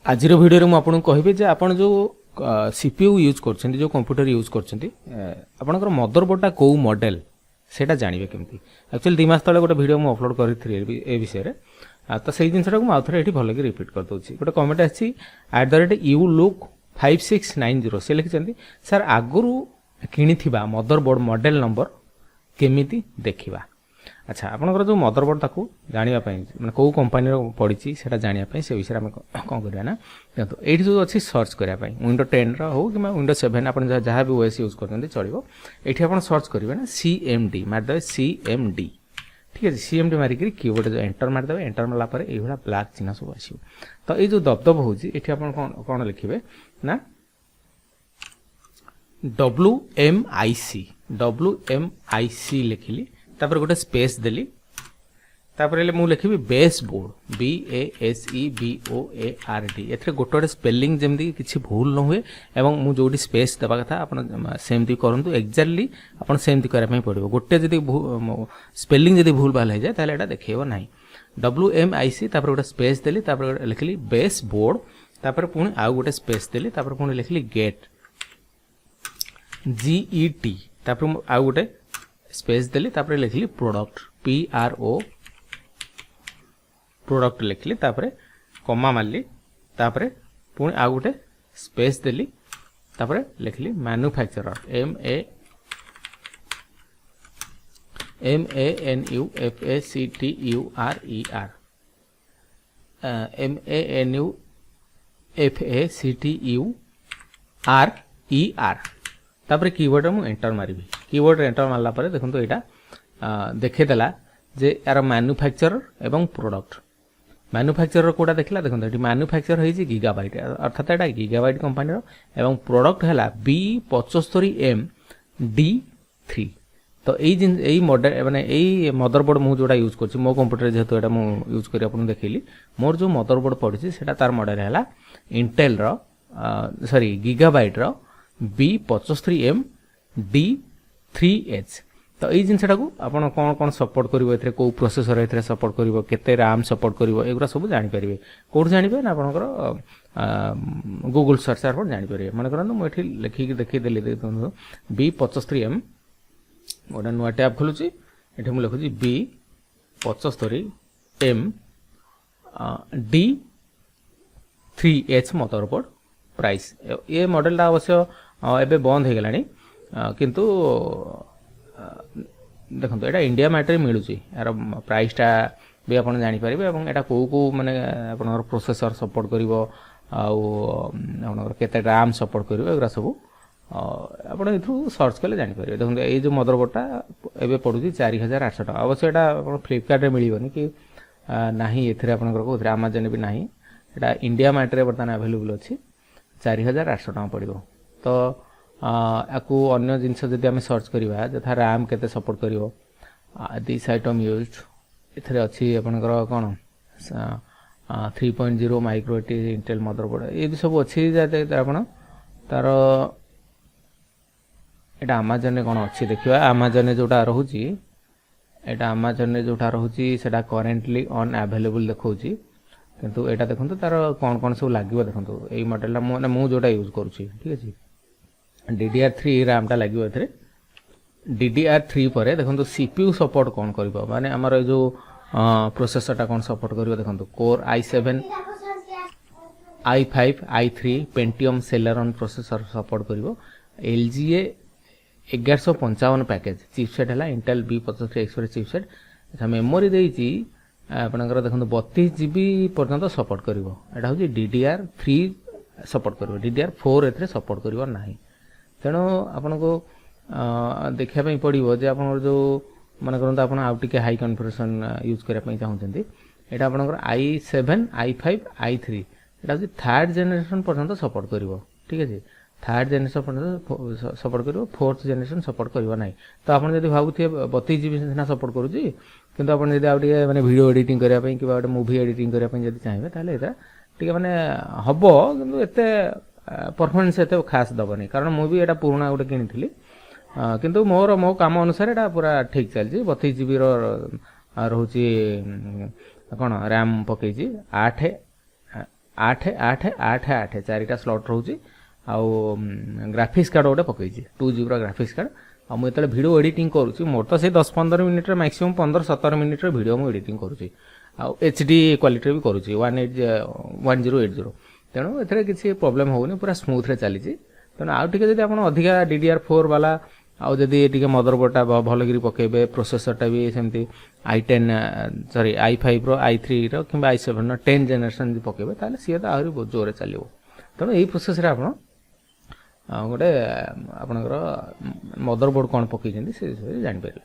आज भिडियो में आपको कहबे जे आपण जो सीपीयू यूज करछन्ती जो कंप्यूटर यूज करछन्ती आपनकर मदरबोर्ड को मॉडल सेटा जानबे केमती एक्चुअली 2 मास तले गोटे वीडियो मु अपलोड करिथि ए विषय रे तो सेही जिनसटा को आउथरे एठी भलो कि रिपीट कर दोछि गोटे कमेंट आछि @you look 5690 से लिखिछन्ती सर आगुरु किनिथिबा मदरबोर्ड मॉडल नंबर केमिति देखिबा। अच्छा आपनकर जो मदरबोर्ड ताकू जानिबा पई माने को कंपनी रो पडिछि सेटा जानिबा पई से विषय हम कोन करिया ना देखो एठी जो अछि सर्च करिया पई विंडो 10 रो हो कि विंडो 7 आपन जहां भी ओएस यूज करछन्ती चलिबो एठी आपन सर्च करिवे ना सीएमडी मार दे सीएमडी ठीक है सीएमडी मारी करी कीबोर्ड जो एंटर मार देबे एंटर मारला पर ए होला ब्लैक चिन्ह सब आसीबो तो ए जो दबदब होछि एठी आपन कोन लिखिबे ना WMIC लिखिली तापर गोटे स्पेस देली तापर मु लिखिबी बेस बोर्ड BASEBOARD एथरे गोटे स्पेलिंग जेमदी किछि भूल न हुए एवं मु जोडी स्पेस देबा कथा आपण सेमती करंतु एक्जेक्टली आपण सेमती करा पई पड़िबो गोटे जदी स्पेलिंग जदी भूल भाल हो जाए ताले एटा देखेबो नाही WMIC तापर गोटे स्पेस देली तापर लिखली बेस बोर्ड तापर पुनी आ गोटे स्पेस देली तापर पुनी लिखली गेट GET तापर आ गोटे स्पेस देली तापर लिखली प्रोडक्ट PRO प्रोडक्ट लिखली तापर कॉमा मारली तापर पुनी आ गोटे स्पेस देली तापर लिखली मैन्युफैक्चरर MANUFACTURER तापर कीबोर्ड मु एंटर मारिबी कीबोर्ड एंटर मारला पर देखंतु एटा देखे देला जे यार मैन्युफैक्चरर एवं प्रोडक्ट मैन्युफैक्चरर कोडा देखला देखंतु एटी मैन्युफैक्चर होई जे गीगाबाइट अर्थात एटा गीगाबाइट कंपनी रो एवं प्रोडक्ट हला B75MD3 तो एई मॉडल माने एई मदरबोर्ड मु जोडा यूज करछि मो कंप्यूटर जेहेतु एटा मु यूज करी आपन देखैली मोर जो मदरबोर्ड पडिछि सेटा तार मॉडल हला इंटेल रो सॉरी गीगाबाइट रो B75MD3H तो ये जिनसटा को आपण कोन कोन सपोर्ट करिवो एथरे को प्रोसेसर एथरे सपोर्ट करिवो केते रैम सपोर्ट करिवो एगुरा सब जानि परिबे कोड जानि पे ना आपनकर गूगल सर्च पर जानि परिबे माने करन मु एठी लिखि के देखि देली देखो B75M ओडा नुवा टैब खोलुची एठी मु लिखुची B75MD3H मदरबोर्ड प्राइस ये मॉडल टा अवश्य एबे बंद हे गलानी किंतु देखंतु एटा इंडिया मार्केट रे मिलुची यार प्राइस टा भी आपण जानि परिबे एवं एटा को माने आपनर प्रोसेसर सपोर्ट करिवो आपनर केते रैम सपोर्ट करिवो एगरा सब आपण इथु सर्च करले जानि परिबे देखंतु ए जो मदरबोर्ड टा एबे पडुची 4800 टका अवश्य एटा आपण फ्लिपकार्ट रे मिलिबोनी कि नाही एथरे आपनकर को अमेज़न भी नाही एटा इंडिया मार्केट रे बर्तन अवेलेबल अछि 4800 टका पड़ो तो आपको अन्य जिनस जदि आम सर्च करवा जथा रैम केते सपोर्ट करिवो दिस आइटम यूज्ड एथरे अछि आपनकर कोन 3.0 माइक्रो इंटेल मदरबोर्ड ये सब अछि जाते आपण तार एटा अमेज़न ने कोन अछि देखिबा अमेज़न ने जोटा रहूची एटा अमेज़न ने जोटा रहूची सेटा करेंटली ऑन अवेलेबल देखौची किंतु एटा देखंतु तार कोन कोन सब लागिवो देखंतु एई मॉडल ला मु जोटा यूज करूची ठीक अछि DDR3 RAM टा लागिवो एथरे DDR3 परे देखंतु CPU सपोर्ट कोन करबो माने हमर जो प्रोसेसर टा कोन सपोर्ट करबो देखंतु Core i7 i5 i3 Pentium Celeron processor support करबो LGA 1155 पैकेज चिपसेट हला Intel B75 Express चिपसेट अच्छा मेमोरी देइची आपनकर देखंतु 32GB पर्यंत सपोर्ट करिवो एटा होची DDR3 सपोर्ट करिवो DDR4 एथरे सपोर्ट करिवो नाही तेनो आपनको देखिया पई पड़िवो जे आपन जो माने करंत आपन आउटी के हाई कॉन्फ़िगरेशन यूज करिया पई चाहउचंती एटा आपनकर i7 i5 i3 एटा होची थर्ड जनरेशन पर्यंत सपोर्ट करिवो ठीक अछि थर्ड जनरेशन पर्यंत सपोर्ट करिवो फोर्थ जनरेशन सपोर्ट करिवो नाही तो आपन जदी भाबुथे 32GB सेना सपोर्ट करूची किंतु आपण जदी आउटी माने वीडियो एडिटिंग करिया पई कि बाटे मूवी एडिटिंग करिया पई जदी चाहेबे ताले एटा ठीक माने हबो किंतु एते परफॉर्मेंस एते खास दबनी कारण मु भी एटा पुराना गोटे किनिथिली किंतु मो काम अनुसार एटा पूरा ठीक चलजी 32GB रो रहउची कोन रैम पकेजी 8 आठ आठ आठ आठ चारिटा स्लट रोचे आउ ग्राफिक्स कार्ड गोटे पकई 2 GB ग्राफिक्स कार्ड आ मुझे वीडियो एडिटिंग करुँची मोर तो से 10-15 मिनिट मैक्सिमम 15-17 मिनिट वीडियो मुझे एडिटिंग करुँची HD क्वालिटी भी करुँची 1080 तेणु ए किसी प्रोब्लेम होनी पूरा स्मूथ रे चली तेणु आउ टे जब आप अधिका DDR4 वाला आउ जदि टे मदरबोर्डटा भलगिरी पकेबे प्रोसेसरटा भी सेमती i10 सॉरी i5 रो i3 रो कि i7 रो 10 जेनरेशन पकेबे ताले सी तो आहरी बहुत जोरे चलिबो तेणु यही प्रोसेस रे आपण गोटे आपणकर मदरबोर्ड कौन पकई से जान पारे।